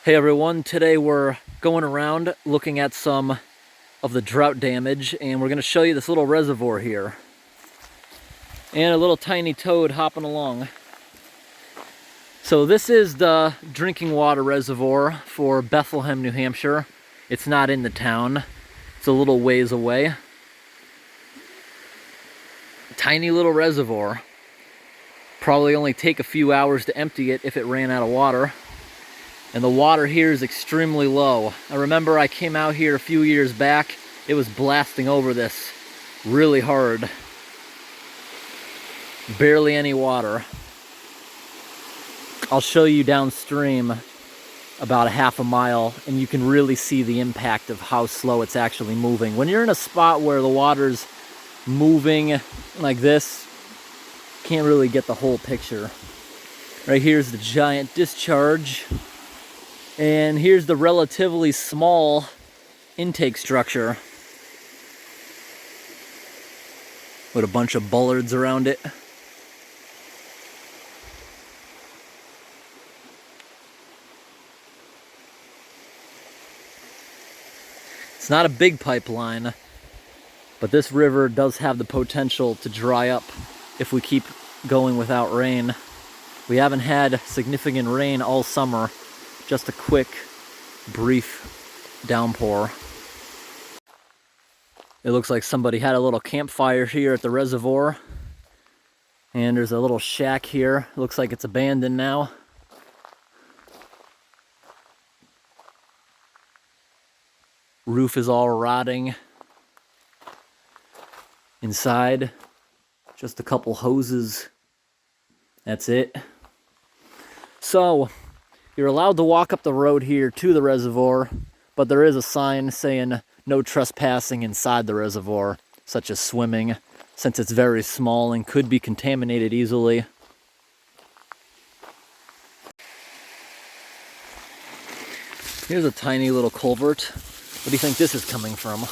Hey everyone, today we're going around looking at some of the drought damage, and we're going to show you this little reservoir here. And a little tiny toad hopping along. So this is the drinking water reservoir for Bethlehem, New Hampshire. It's not in the town. It's a little ways away. Tiny little reservoir. Probably only take a few hours to empty it if it ran out of water. And the water here is extremely low. I remember I came out here a few years back. It was blasting over this really hard. Barely any water. I'll show you downstream about a half a mile, and you can really see the impact of how slow it's actually moving. When you're in a spot where the water's moving like this, you can't really get the whole picture. Right here's the giant discharge. And here's the relatively small intake structure with a bunch of bollards around it. It's not a big pipeline, but this river does have the potential to dry up if we keep going without rain. We haven't had significant rain all summer. Just a quick, brief downpour. It looks like somebody had a little campfire here at the reservoir. And there's a little shack here. Looks like it's abandoned now. Roof is all rotting. Inside, just a couple hoses. That's it. So, you're allowed to walk up the road here to the reservoir, but there is a sign saying no trespassing inside the reservoir, such as swimming, since it's very small and could be contaminated easily. Here's a tiny little culvert. What do you think this is coming from?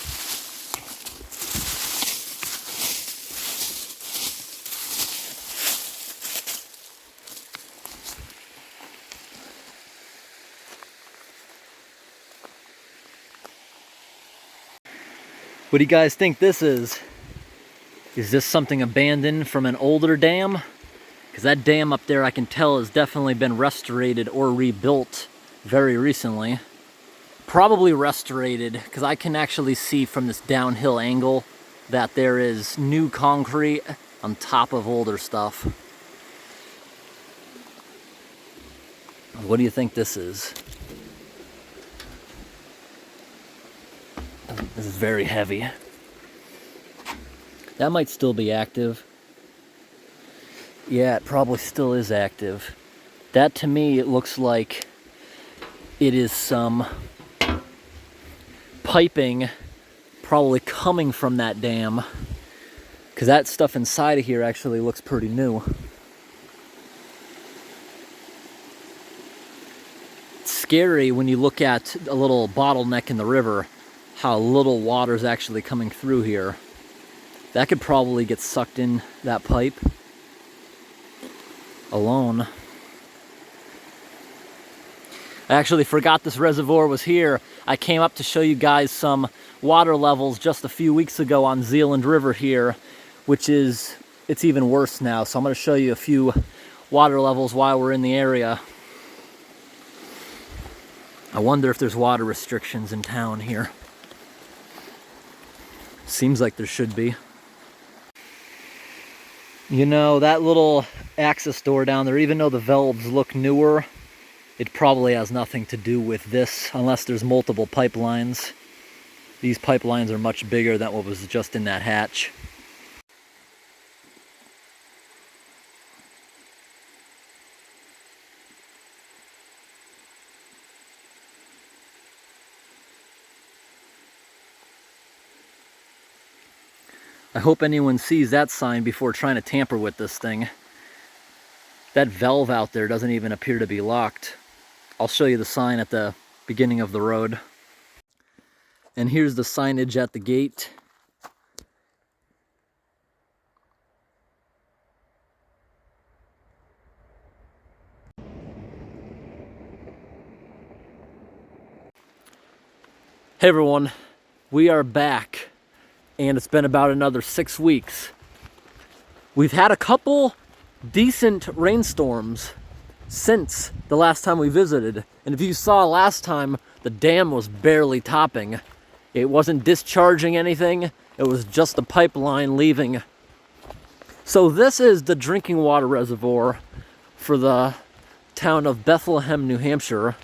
What do you guys think this is? Is this something abandoned from an older dam? Because that dam up there, I can tell, has definitely been restorated or rebuilt very recently. Probably restorated, because I can actually see from this downhill angle that there is new concrete on top of older stuff. What do you think this is? This is very heavy. That might still be active. Yeah, it probably still is active. That to me, it looks like it is some piping probably coming from that dam, because that stuff inside of here actually looks pretty new. It's scary when you look at a little bottleneck in the river, how little water is actually coming through here. That could probably get sucked in that pipe alone. I actually forgot this reservoir was here. I came up to show you guys some water levels just a few weeks ago on Zealand River here, it's even worse now. So I'm going to show you a few water levels while we're in the area. I wonder if there's water restrictions in town here. Seems like there should be. You know, that little access door down there, even though the valves look newer, it probably has nothing to do with this unless there's multiple pipelines. These pipelines are much bigger than what was just in that hatch. I hope anyone sees that sign before trying to tamper with this thing. That valve out there doesn't even appear to be locked. I'll show you the sign at the beginning of the road. And here's the signage at the gate. Hey everyone, we are back, and it's been about another 6 weeks. We've had a couple decent rainstorms since the last time we visited, and if you saw last time, the dam was barely topping. It wasn't discharging anything, it was just a pipeline leaving. So this is the drinking water reservoir for the town of Bethlehem, New Hampshire.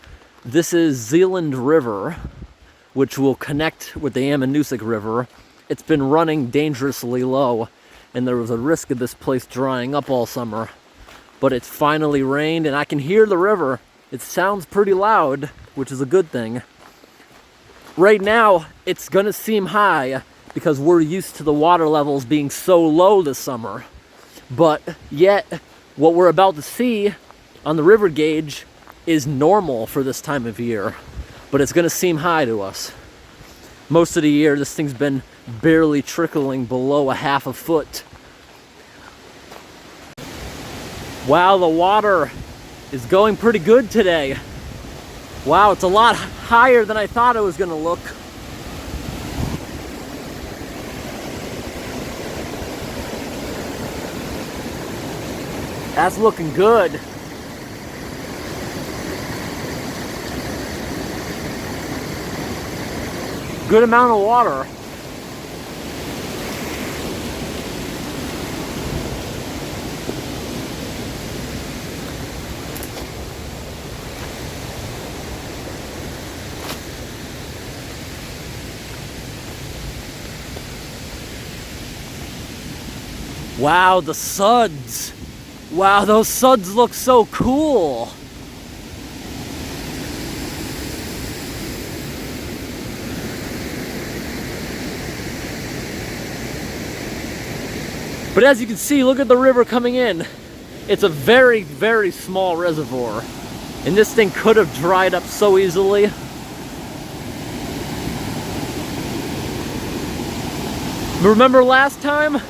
This is Zealand River, which will connect with the Ammonoosuc River. It's been running dangerously low, and there was a risk of this place drying up all summer. But it's finally rained, and I can hear the river. It sounds pretty loud, which is a good thing. Right now, it's gonna seem high because we're used to the water levels being so low this summer. But yet, what we're about to see on the river gauge is normal for this time of year. But it's gonna seem high to us. Most of the year, this thing's been barely trickling below a half a foot. Wow, the water is going pretty good today. Wow, it's a lot higher than I thought it was gonna look. That's looking good. Good amount of water. Wow, the suds. Wow, those suds look so cool. But as you can see, look at the river coming in. It's a very, very small reservoir. And this thing could have dried up so easily. Remember last time?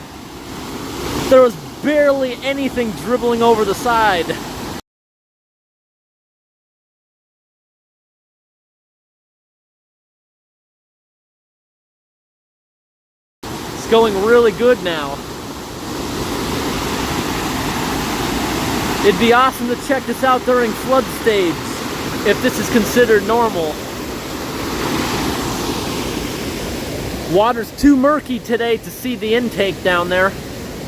There was barely anything dribbling over the side. It's going really good now. It'd be awesome to check this out during flood stage, if this is considered normal. Water's too murky today to see the intake down there.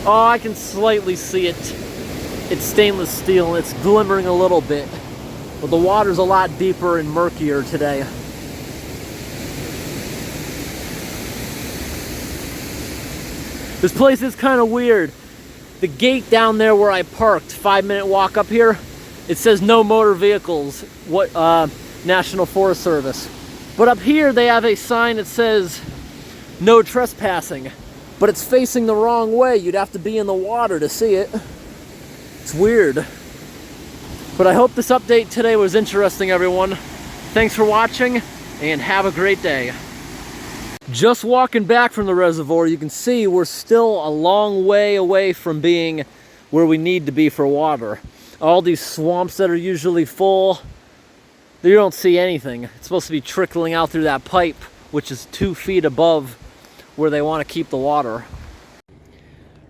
Oh, I can slightly see it. It's stainless steel and it's glimmering a little bit. But the water's a lot deeper and murkier today. This place is kind of weird. The gate down there where I parked, 5-minute walk up here, it says no motor vehicles, National Forest Service. But up here they have a sign that says no trespassing, but it's facing the wrong way. You'd have to be in the water to see it. It's weird. But I hope this update today was interesting, everyone. Thanks for watching, and have a great day. Just walking back from the reservoir, you can see we're still a long way away from being where we need to be for water. All these swamps that are usually full, you don't see anything. It's supposed to be trickling out through that pipe, which is 2 feet above where they want to keep the water.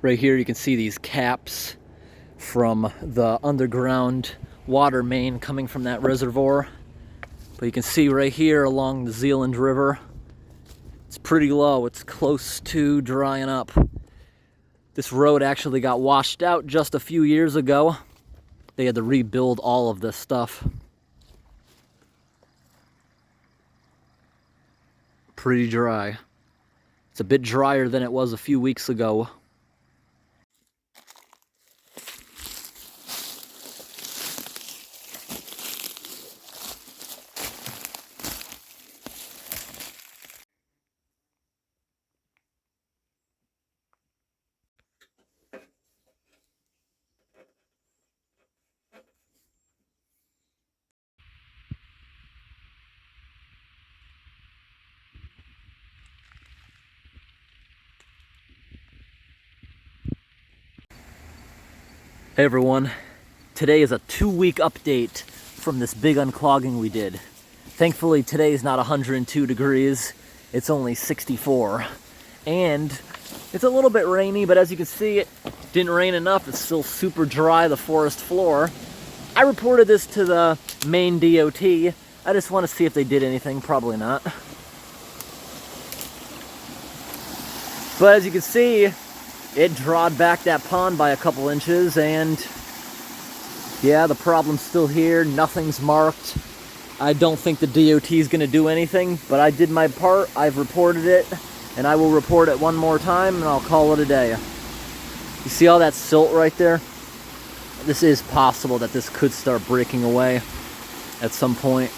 Right here you can see these caps from the underground water main coming from that reservoir. But you can see right here along the Zealand River, it's pretty low. It's close to drying up. This road actually got washed out just a few years ago. They had to rebuild all of this stuff. Pretty dry. It's a bit drier than it was a few weeks ago. Hey everyone, today is a 2-week update from this big unclogging we did. Thankfully, today's not 102 degrees. It's only 64. And it's a little bit rainy, but as you can see, it didn't rain enough. It's still super dry, the forest floor. I reported this to the Maine DOT. I just want to see if they did anything. Probably not. But as you can see, it drawed back that pond by a couple inches, and yeah, the problem's still here. Nothing's marked. I don't think the DOT is going to do anything, but I did my part. I've reported it, and I will report it one more time, and I'll call it a day. You see all that silt right there? This is possible that this could start breaking away at some point.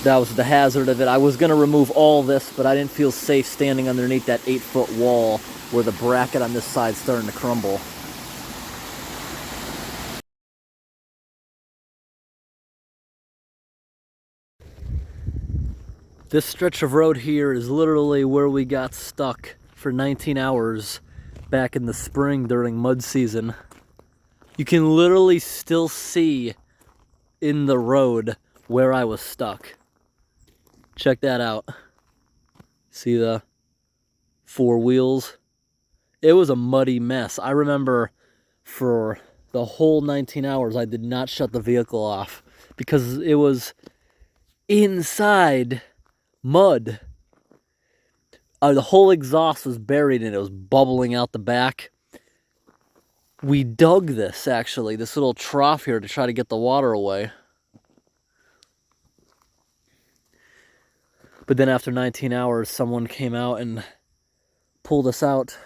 That was the hazard of it. I was going to remove all this, but I didn't feel safe standing underneath that 8-foot wall where the bracket on this side's starting to crumble. This stretch of road here is literally where we got stuck for 19 hours back in the spring during mud season. You can literally still see in the road where I was stuck. Check that out. See the 4 wheels? It was a muddy mess. I remember for the whole 19 hours I did not shut the vehicle off because it was inside mud. The whole exhaust was buried and it was bubbling out the back. We dug this, actually, this little trough here to try to get the water away. But then after 19 hours, someone came out and pulled us out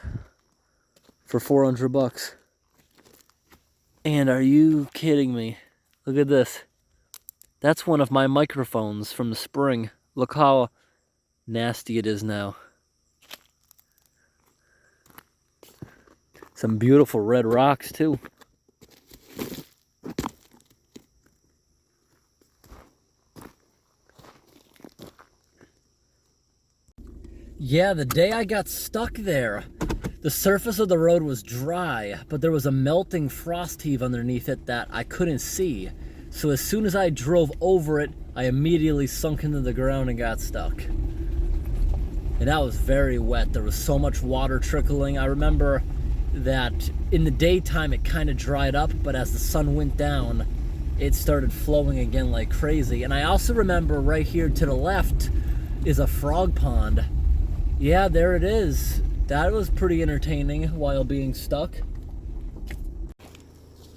for 400 bucks. And are you kidding me? Look at this. That's one of my microphones from the spring. Look how nasty it is now. Some beautiful red rocks, too. Yeah, the day I got stuck there, the surface of the road was dry, but there was a melting frost heave underneath it that I couldn't see. So as soon as I drove over it, I immediately sunk into the ground and got stuck. And that was very wet. There was so much water trickling. I remember that in the daytime it kind of dried up, but as the sun went down, it started flowing again like crazy. And I also remember right here to the left is a frog pond. Yeah, there it is. That was pretty entertaining while being stuck.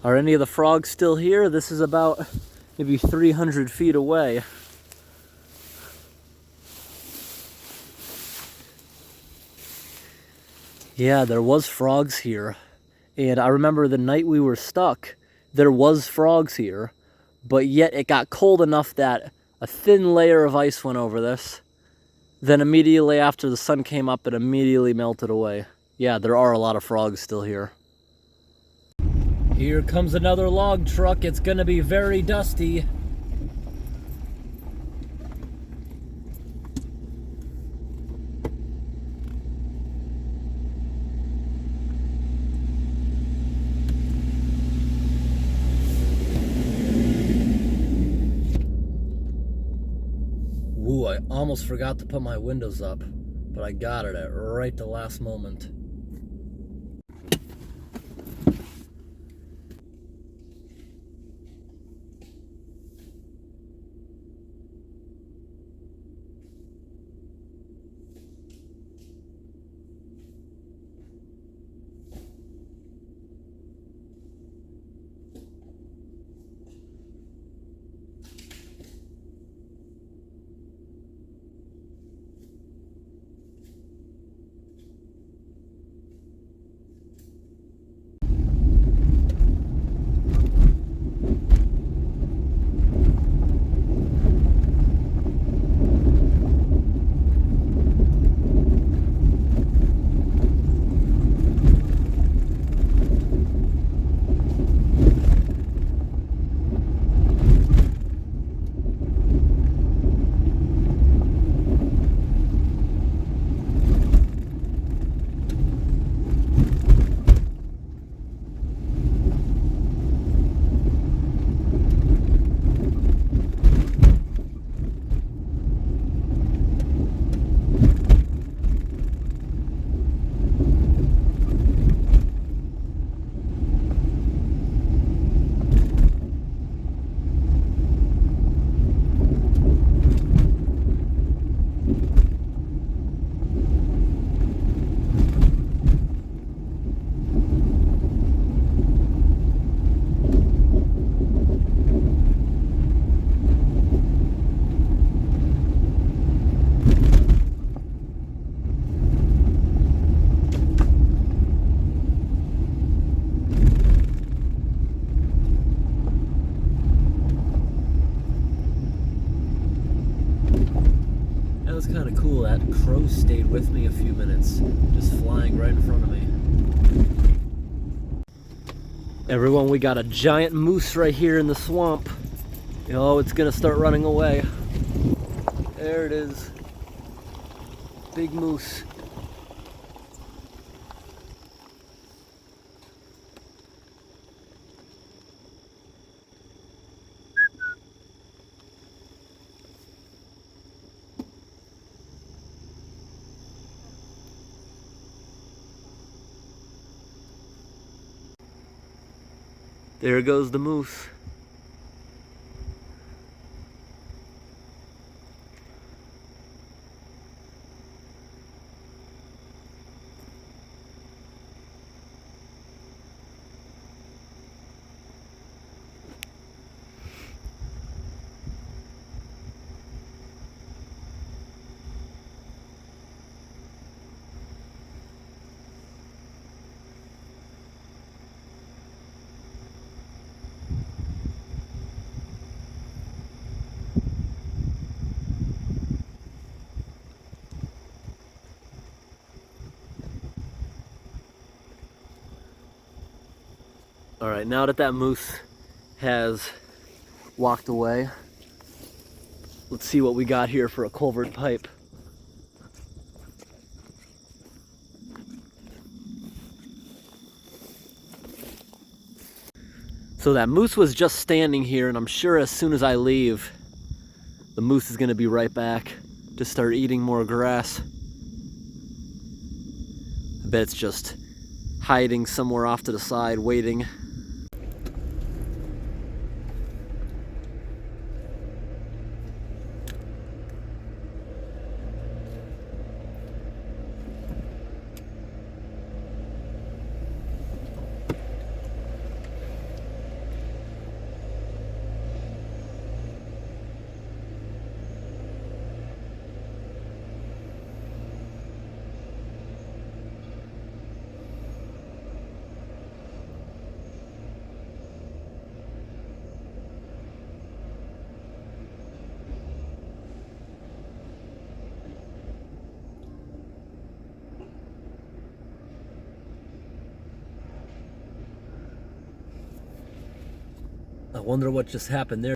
Are any of the frogs still here? This is about maybe 300 feet away. Yeah, there was frogs here. And I remember the night we were stuck, there was frogs here, but yet it got cold enough that a thin layer of ice went over this. Then immediately after the sun came up, it immediately melted away. Yeah, there are a lot of frogs still here. Here comes another log truck. It's gonna be very dusty. Ooh, I almost forgot to put my windows up, but I got it at right the last moment. was kind of cool. That crow stayed with me a few minutes, just flying right in front of me. Everyone, we got a giant moose right here in the swamp. Oh, it's gonna start running away. There it is. Big moose. There goes the moose. All right, now that that moose has walked away, let's see what we got here for a culvert pipe. So that moose was just standing here, and I'm sure as soon as I leave, the moose is gonna be right back to start eating more grass. I bet it's just hiding somewhere off to the side, waiting. I wonder what just happened there.